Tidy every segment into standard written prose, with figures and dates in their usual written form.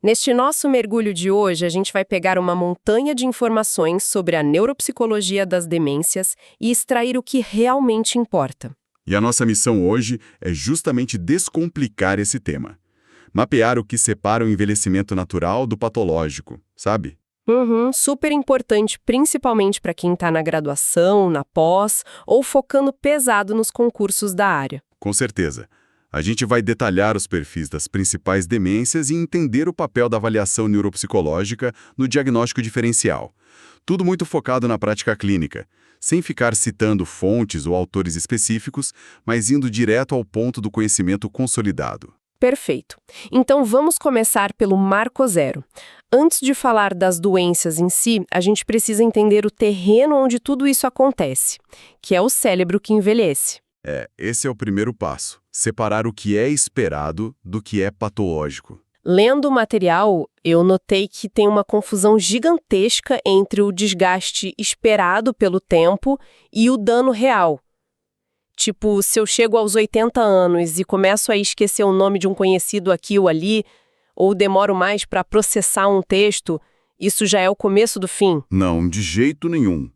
Neste nosso mergulho de hoje, a gente vai pegar uma montanha de informações sobre a neuropsicologia das demências e extrair o que realmente importa. E a nossa missão hoje é justamente descomplicar esse tema. Mapear o que separa o envelhecimento natural do patológico, sabe? Super importante, principalmente para quem está na graduação, na pós ou focando pesado nos concursos da área. Com certeza. A gente vai detalhar os perfis das principais demências e entender o papel da avaliação neuropsicológica no diagnóstico diferencial. Tudo muito focado na prática clínica, sem ficar citando fontes ou autores específicos, mas indo direto ao ponto do conhecimento consolidado. Perfeito. Então vamos começar pelo marco zero. Antes de falar das doenças em si, a gente precisa entender o terreno onde tudo isso acontece, que é o cérebro que envelhece. Esse é o primeiro passo. Separar o que é esperado do que é patológico. Lendo o material, eu notei que tem uma confusão gigantesca entre o desgaste esperado pelo tempo e o dano real. Tipo, se eu chego aos 80 anos e começo a esquecer o nome de um conhecido aqui ou ali, ou demoro mais para processar um texto, isso já é o começo do fim? Não, de jeito nenhum.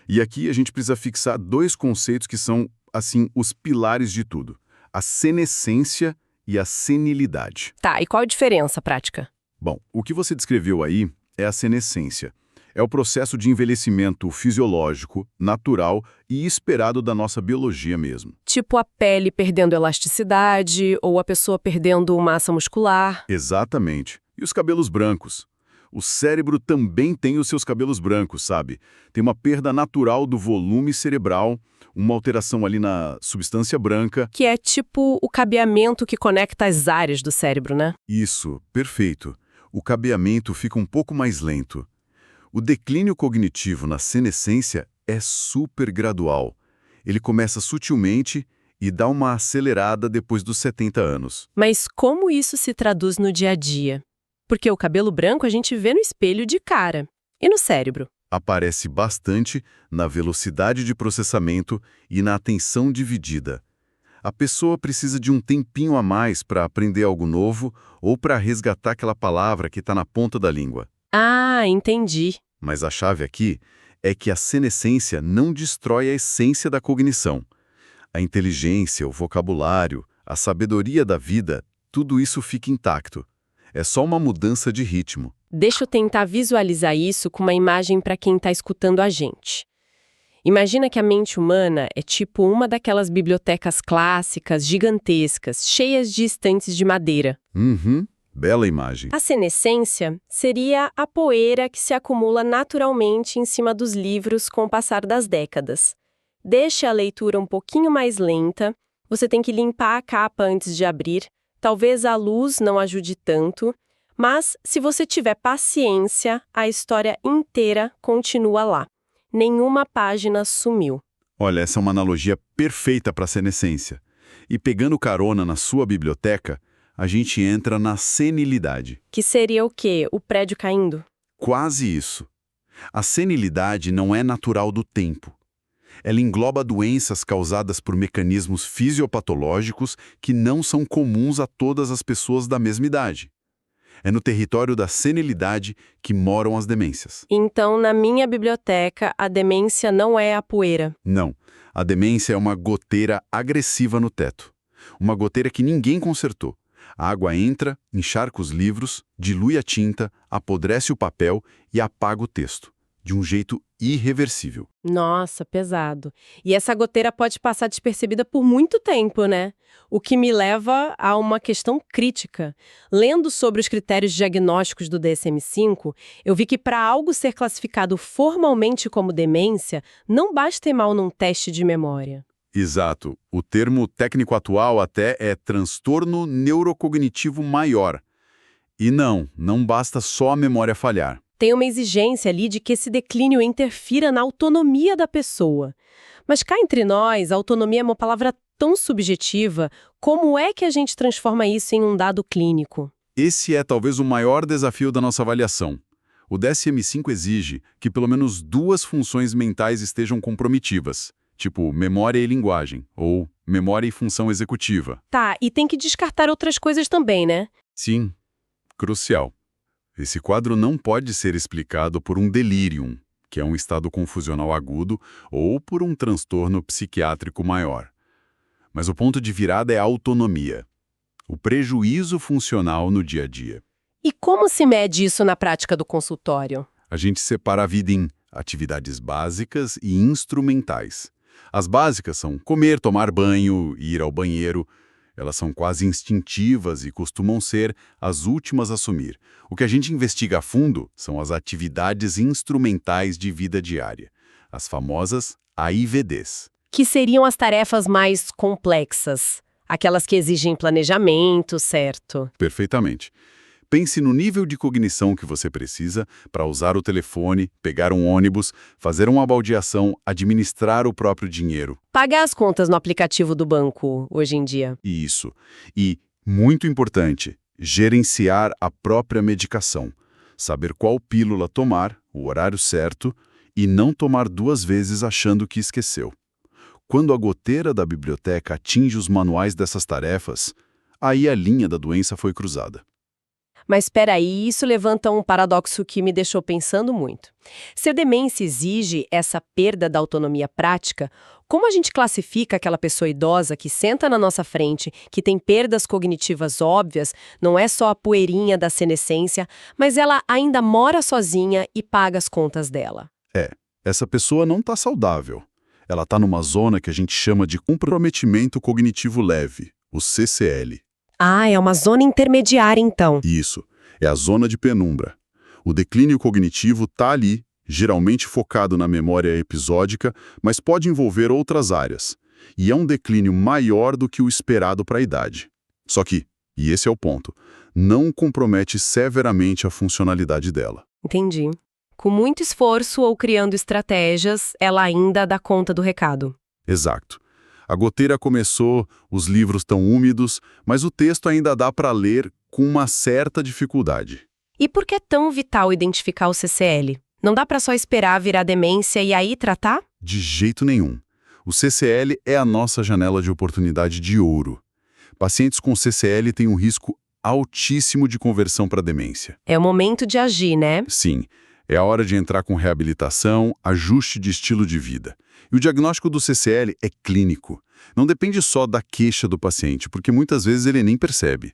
E aqui a gente precisa fixar dois conceitos que são, assim, os pilares de tudo. A senescência e a senilidade. Tá, e qual a diferença prática? Bom, o que você descreveu aí é a senescência. É o processo de envelhecimento fisiológico, natural e esperado da nossa biologia mesmo. Tipo a pele perdendo elasticidade ou a pessoa perdendo massa muscular. Exatamente. E os cabelos brancos? O cérebro também tem os seus cabelos brancos, sabe? Tem uma perda natural do volume cerebral, uma alteração ali na substância branca. Que é tipo o cabeamento que conecta as áreas do cérebro, né? Isso, perfeito. O cabeamento fica um pouco mais lento. O declínio cognitivo na senescência é super gradual. Ele começa sutilmente e dá uma acelerada depois dos 70 anos. Mas como isso se traduz no dia a dia? Porque o cabelo branco a gente vê no espelho de cara. E no cérebro? Aparece bastante na velocidade de processamento e na atenção dividida. A pessoa precisa de um tempinho a mais para aprender algo novo ou para resgatar aquela palavra que está na ponta da língua. Ah, entendi. Mas a chave aqui é que a senescência não destrói a essência da cognição. A inteligência, o vocabulário, a sabedoria da vida, tudo isso fica intacto. É só uma mudança de ritmo. Deixa eu tentar visualizar isso com uma imagem para quem está escutando a gente. Imagina que a mente humana é tipo uma daquelas bibliotecas clássicas, gigantescas, cheias de estantes de madeira. Bela imagem. A senescência seria a poeira que se acumula naturalmente em cima dos livros com o passar das décadas. Deixe a leitura um pouquinho mais lenta, você tem que limpar a capa antes de abrir, talvez a luz não ajude tanto, mas se você tiver paciência, a história inteira continua lá. Nenhuma página sumiu. Olha, essa é uma analogia perfeita para a senescência. E pegando carona na sua biblioteca, a gente entra na senilidade. Que seria o quê? O prédio caindo? Quase isso. A senilidade não é natural do tempo. Ela engloba doenças causadas por mecanismos fisiopatológicos que não são comuns a todas as pessoas da mesma idade. É no território da senilidade que moram as demências. Então, na minha biblioteca, a demência não é a poeira. Não. A demência é uma goteira agressiva no teto. Uma goteira que ninguém consertou. A água entra, encharca os livros, dilui a tinta, apodrece o papel e apaga o texto, de um jeito irreversível. Nossa, pesado. E essa goteira pode passar despercebida por muito tempo, né? O que me leva a uma questão crítica. Lendo sobre os critérios diagnósticos do DSM-5, eu vi que para algo ser classificado formalmente como demência, não basta ir mal num teste de memória. Exato. O termo técnico atual até é transtorno neurocognitivo maior. E não basta só a memória falhar. Tem uma exigência ali de que esse declínio interfira na autonomia da pessoa. Mas cá entre nós, a autonomia é uma palavra tão subjetiva, como é que a gente transforma isso em um dado clínico? Esse é talvez o maior desafio da nossa avaliação. O DSM-5 exige que pelo menos 2 funções mentais estejam comprometidas, tipo memória e linguagem, ou memória e função executiva. Tá, e tem que descartar outras coisas também, né? Sim, crucial. Esse quadro não pode ser explicado por um delirium, que é um estado confusional agudo, ou por um transtorno psiquiátrico maior. Mas o ponto de virada é a autonomia, o prejuízo funcional no dia a dia. E como se mede isso na prática do consultório? A gente separa a vida em atividades básicas e instrumentais. As básicas são comer, tomar banho, ir ao banheiro. Elas são quase instintivas e costumam ser as últimas a assumir. O que a gente investiga a fundo são as atividades instrumentais de vida diária, as famosas AIVDs. Que seriam as tarefas mais complexas, aquelas que exigem planejamento, certo? Perfeitamente. Pense no nível de cognição que você precisa para usar o telefone, pegar um ônibus, fazer uma baldeação, administrar o próprio dinheiro. Pagar as contas no aplicativo do banco, hoje em dia. Isso. E, muito importante, gerenciar a própria medicação. Saber qual pílula tomar, o horário certo, e não tomar 2 vezes achando que esqueceu. Quando a goteira da biblioteca atinge os manuais dessas tarefas, aí a linha da doença foi cruzada. Mas espera aí, isso levanta um paradoxo que me deixou pensando muito. Se a demência exige essa perda da autonomia prática, como a gente classifica aquela pessoa idosa que senta na nossa frente, que tem perdas cognitivas óbvias, não é só a poeirinha da senescência, mas ela ainda mora sozinha e paga as contas dela? Essa pessoa não está saudável. Ela está numa zona que a gente chama de comprometimento cognitivo leve, o CCL. Ah, é uma zona intermediária então. Isso, é a zona de penumbra. O declínio cognitivo está ali, geralmente focado na memória episódica, mas pode envolver outras áreas. E é um declínio maior do que o esperado para a idade. Só que, e esse é o ponto, não compromete severamente a funcionalidade dela. Entendi. Com muito esforço ou criando estratégias, ela ainda dá conta do recado. Exato. A goteira começou, os livros estão úmidos, mas o texto ainda dá para ler com uma certa dificuldade. E por que é tão vital identificar o CCL? Não dá para só esperar virar demência e aí tratar? De jeito nenhum. O CCL é a nossa janela de oportunidade de ouro. Pacientes com CCL têm um risco altíssimo de conversão para demência. É o momento de agir, né? Sim, é a hora de entrar com reabilitação, ajuste de estilo de vida. E o diagnóstico do CCL é clínico. Não depende só da queixa do paciente, porque muitas vezes ele nem percebe.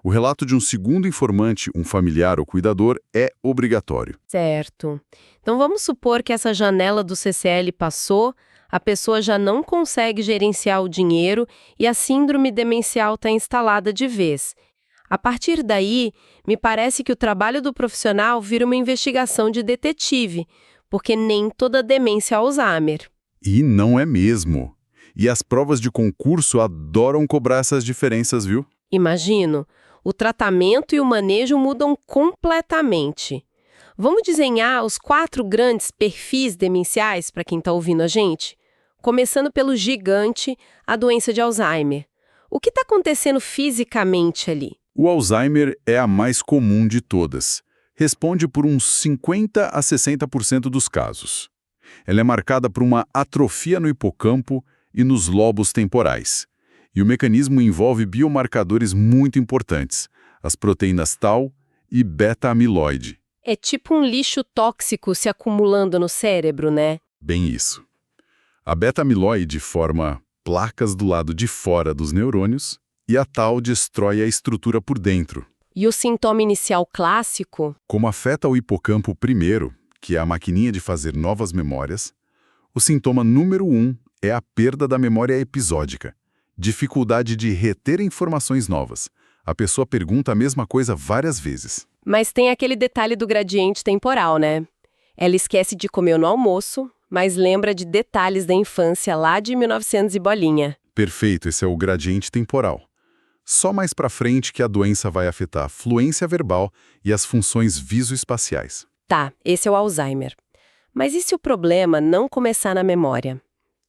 O relato de um segundo informante, um familiar ou cuidador, é obrigatório. Certo. Então vamos supor que essa janela do CCL passou, a pessoa já não consegue gerenciar o dinheiro e a síndrome demencial está instalada de vez. A partir daí, me parece que o trabalho do profissional vira uma investigação de detetive, porque nem toda demência é Alzheimer. E não é mesmo. E as provas de concurso adoram cobrar essas diferenças, viu? Imagino. O tratamento e o manejo mudam completamente. Vamos desenhar os 4 grandes perfis demenciais para quem está ouvindo a gente? Começando pelo gigante, a doença de Alzheimer. O que está acontecendo fisicamente ali? O Alzheimer é a mais comum de todas. Responde por uns 50 a 60% dos casos. Ela é marcada por uma atrofia no hipocampo e nos lobos temporais. E o mecanismo envolve biomarcadores muito importantes, as proteínas tau e beta-amiloide. É tipo um lixo tóxico se acumulando no cérebro, né? Bem isso. A beta-amiloide forma placas do lado de fora dos neurônios e a tau destrói a estrutura por dentro. E o sintoma inicial clássico? Como afeta o hipocampo primeiro, que é a maquininha de fazer novas memórias, o sintoma número 1 é a perda da memória episódica, dificuldade de reter informações novas. A pessoa pergunta a mesma coisa várias vezes. Mas tem aquele detalhe do gradiente temporal, né? Ela esquece de comer no almoço, mas lembra de detalhes da infância lá de 1900 e bolinha. Perfeito, esse é o gradiente temporal. Só mais pra frente que a doença vai afetar a fluência verbal e as funções visoespaciais. Tá, esse é o Alzheimer. Mas e se o problema não começar na memória?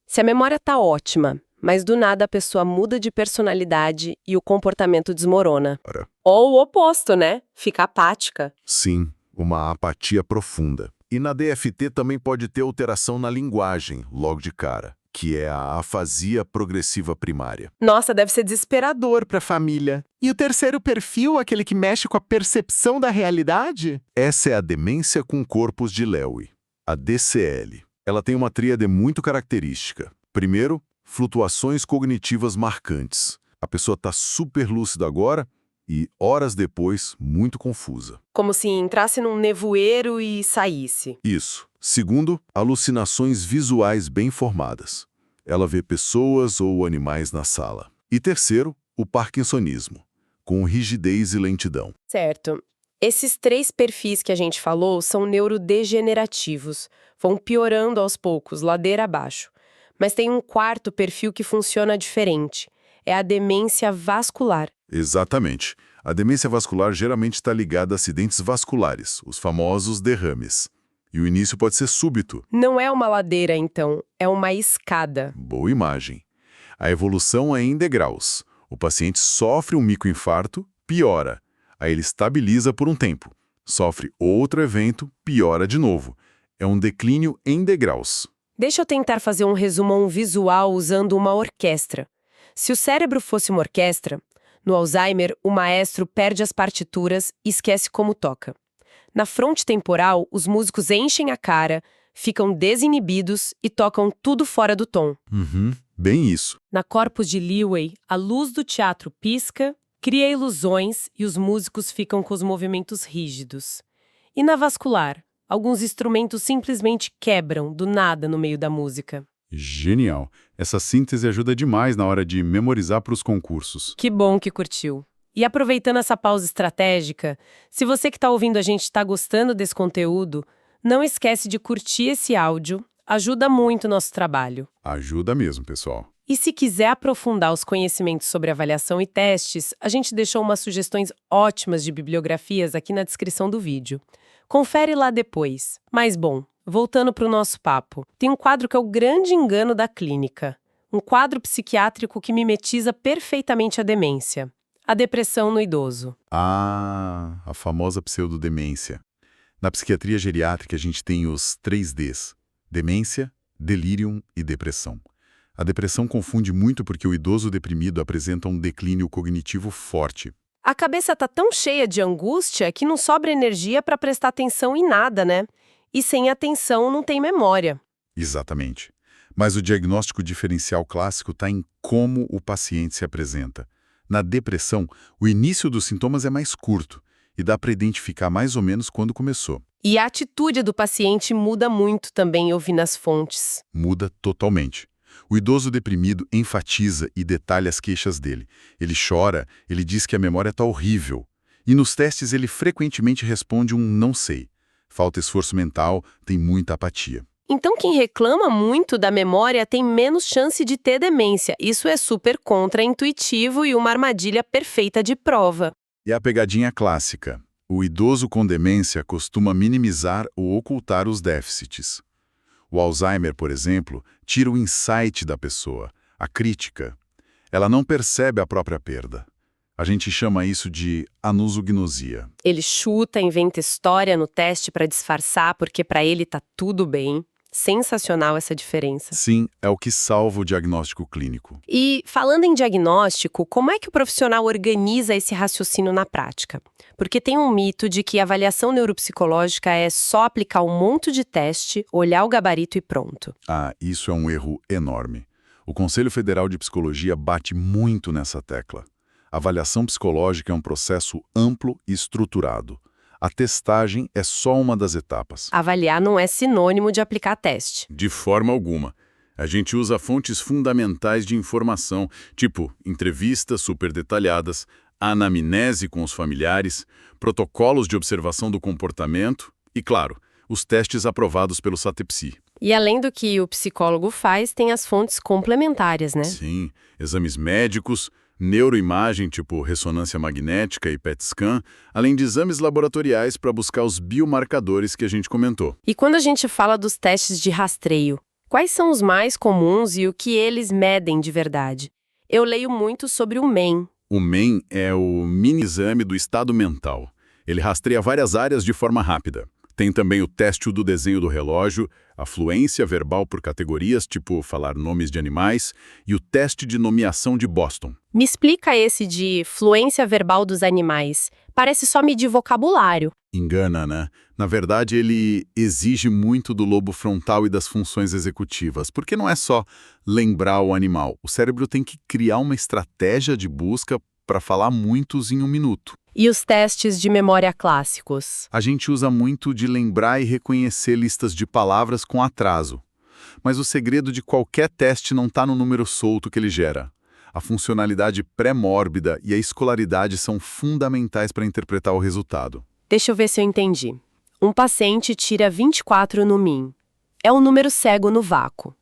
Se a memória tá ótima, mas do nada a pessoa muda de personalidade e o comportamento desmorona. Ou o oposto, né? Fica apática. Sim, uma apatia profunda. E na DFT também pode ter alteração na linguagem, logo de cara. que é a afasia progressiva primária. Nossa, deve ser desesperador. Para a família. E o terceiro perfil, aquele que mexe com a percepção da realidade? Essa é a demência com corpos de Lewy, a DCL. Ela tem uma tríade muito característica. Primeiro, flutuações cognitivas marcantes. A pessoa está super lúcida agora e, horas depois, muito confusa. Como se entrasse num nevoeiro e saísse. Isso. Segundo, alucinações visuais bem formadas. Ela vê pessoas ou animais na sala. E terceiro, o parkinsonismo, com rigidez e lentidão. Certo. Esses 3 perfis que a gente falou são neurodegenerativos. Vão piorando aos poucos, ladeira abaixo. Mas tem um 4º perfil que funciona diferente. É a demência vascular. Exatamente. A demência vascular geralmente está ligada a acidentes vasculares, os famosos derrames. E o início pode ser súbito. Não é uma ladeira, então. É uma escada. Boa imagem. A evolução é em degraus. O paciente sofre um microinfarto, piora. Aí ele estabiliza por um tempo. Sofre outro evento, piora de novo. É um declínio em degraus. Deixa eu tentar fazer um resumão visual usando uma orquestra. Se o cérebro fosse uma orquestra, no Alzheimer, o maestro perde as partituras e esquece como toca. Na fronte temporal, os músicos enchem a cara, ficam desinibidos e tocam tudo fora do tom. Bem isso. Na corpus de Lewy, a luz do teatro pisca, cria ilusões e os músicos ficam com os movimentos rígidos. E na vascular, alguns instrumentos simplesmente quebram do nada no meio da música. Genial. Essa síntese ajuda demais na hora de memorizar para os concursos. Que bom que curtiu. E aproveitando essa pausa estratégica, se você que está ouvindo a gente está gostando desse conteúdo, não esquece de curtir esse áudio, ajuda muito o nosso trabalho. Ajuda mesmo, pessoal. E se quiser aprofundar os conhecimentos sobre avaliação e testes, a gente deixou umas sugestões ótimas de bibliografias aqui na descrição do vídeo. Confere lá depois. Mas bom, voltando para o nosso papo, tem um quadro que é o grande engano da clínica. Um quadro psiquiátrico que mimetiza perfeitamente a demência. A depressão no idoso. Ah, a famosa pseudodemência. Na psiquiatria geriátrica a gente tem os 3 Ds: demência, delírio e depressão. A depressão confunde muito porque o idoso deprimido apresenta um declínio cognitivo forte. A cabeça tá tão cheia de angústia que não sobra energia para prestar atenção em nada, né? E sem atenção não tem memória. Exatamente. Mas o diagnóstico diferencial clássico está em como o paciente se apresenta. Na depressão, o início dos sintomas é mais curto e dá para identificar mais ou menos quando começou. E a atitude do paciente muda muito também, eu vi nas fontes. Muda totalmente. O idoso deprimido enfatiza e detalha as queixas dele. Ele chora, ele diz que a memória está horrível. E nos testes ele frequentemente responde um não sei. Falta esforço mental, tem muita apatia. Então quem reclama muito da memória tem menos chance de ter demência. Isso é super contraintuitivo e uma armadilha perfeita de prova. E a pegadinha clássica. O idoso com demência costuma minimizar ou ocultar os déficits. O Alzheimer, por exemplo, tira o insight da pessoa, a crítica. Ela não percebe a própria perda. A gente chama isso de anusognosia. Ele chuta, inventa história no teste para disfarçar porque para ele tá tudo bem. Sensacional essa diferença. Sim, é o que salva o diagnóstico clínico. E, falando em diagnóstico, como é que o profissional organiza esse raciocínio na prática? Porque tem um mito de que a avaliação neuropsicológica é só aplicar um monte de teste, olhar o gabarito e pronto. Ah, isso é um erro enorme. O Conselho Federal de Psicologia bate muito nessa tecla. A avaliação psicológica é um processo amplo e estruturado. A testagem é só uma das etapas. Avaliar não é sinônimo de aplicar teste. De forma alguma. A gente usa fontes fundamentais de informação, tipo entrevistas super detalhadas, anamnese com os familiares, protocolos de observação do comportamento e, claro, os testes aprovados pelo SATEPSI. E além do que o psicólogo faz, tem as fontes complementares, né? Sim, exames médicos, neuroimagem, tipo ressonância magnética e PET scan, além de exames laboratoriais para buscar os biomarcadores que a gente comentou. E quando a gente fala dos testes de rastreio, quais são os mais comuns e o que eles medem de verdade? Eu leio muito sobre o MEM. O MEM é o mini-exame do estado mental. Ele rastreia várias áreas de forma rápida. Tem também o teste do desenho do relógio, a fluência verbal por categorias, tipo falar nomes de animais, e o teste de nomeação de Boston. Me explica esse de fluência verbal dos animais. Parece só medir vocabulário. Engana, né? Na verdade, ele exige muito do lobo frontal e das funções executivas, porque não é só lembrar o animal. O cérebro tem que criar uma estratégia de busca para falar muitos em um minuto. E os testes de memória clássicos? A gente usa muito de lembrar e reconhecer listas de palavras com atraso. Mas o segredo de qualquer teste não está no número solto que ele gera. A funcionalidade pré-mórbida e a escolaridade são fundamentais para interpretar o resultado. Deixa eu ver se eu entendi. Um paciente tira 24 no MIM. É um número cego no vácuo.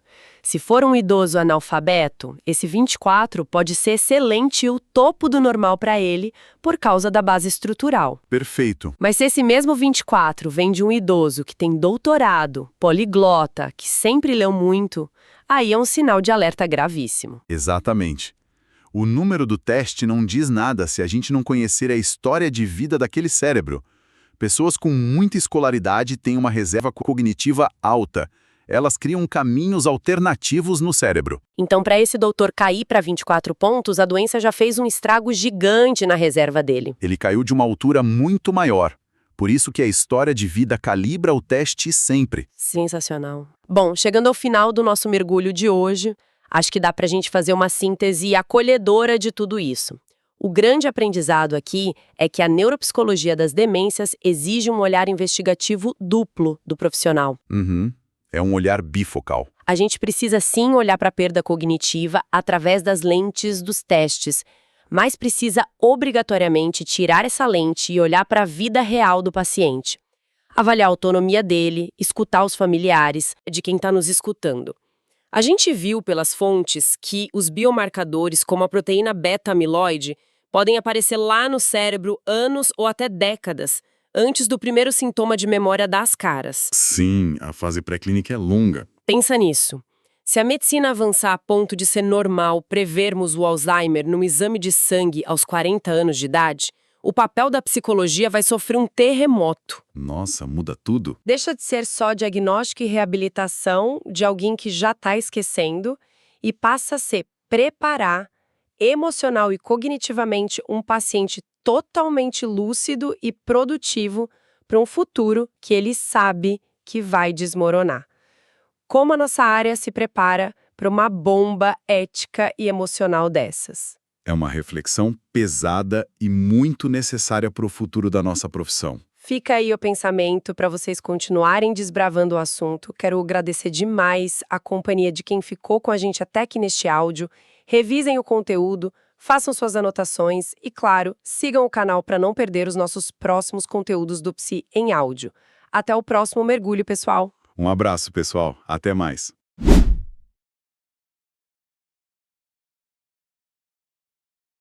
Se for um idoso analfabeto, esse 24 pode ser excelente e o topo do normal para ele por causa da base estrutural. Perfeito. Mas se esse mesmo 24 vem de um idoso que tem doutorado, poliglota, que sempre leu muito, aí é um sinal de alerta gravíssimo. Exatamente. O número do teste não diz nada se a gente não conhecer a história de vida daquele cérebro. Pessoas com muita escolaridade têm uma reserva cognitiva alta. Elas criam caminhos alternativos no cérebro. Então, para esse doutor cair para 24 pontos, a doença já fez um estrago gigante na reserva dele. Ele caiu de uma altura muito maior. Por isso que a história de vida calibra o teste sempre. Sensacional. Bom, chegando ao final do nosso mergulho de hoje, acho que dá para a gente fazer uma síntese acolhedora de tudo isso. O grande aprendizado aqui é que a neuropsicologia das demências exige um olhar investigativo duplo do profissional. É um olhar bifocal. A gente precisa sim olhar para a perda cognitiva através das lentes dos testes, mas precisa obrigatoriamente tirar essa lente e olhar para a vida real do paciente. Avaliar a autonomia dele, escutar os familiares de quem está nos escutando. A gente viu pelas fontes que os biomarcadores, como a proteína beta-amiloide, podem aparecer lá no cérebro anos ou até décadas, antes do primeiro sintoma de memória das caras. Sim, a fase pré-clínica é longa. Pensa nisso. Se a medicina avançar a ponto de ser normal prevermos o Alzheimer num exame de sangue aos 40 anos de idade, o papel da psicologia vai sofrer um terremoto. Nossa, muda tudo. Deixa de ser só diagnóstico e reabilitação de alguém que já está esquecendo e passa a ser preparar emocional e cognitivamente um paciente totalmente lúcido e produtivo para um futuro que ele sabe que vai desmoronar. Como a nossa área se prepara para uma bomba ética e emocional dessas? É uma reflexão pesada e muito necessária para o futuro da nossa profissão. Fica aí o pensamento para vocês continuarem desbravando o assunto. Quero agradecer demais a companhia de quem ficou com a gente até aqui neste áudio. Revisem o conteúdo, façam suas anotações e, claro, sigam o canal para não perder os nossos próximos conteúdos do Psi em áudio. Até o próximo mergulho, pessoal! Um abraço, pessoal. Até mais.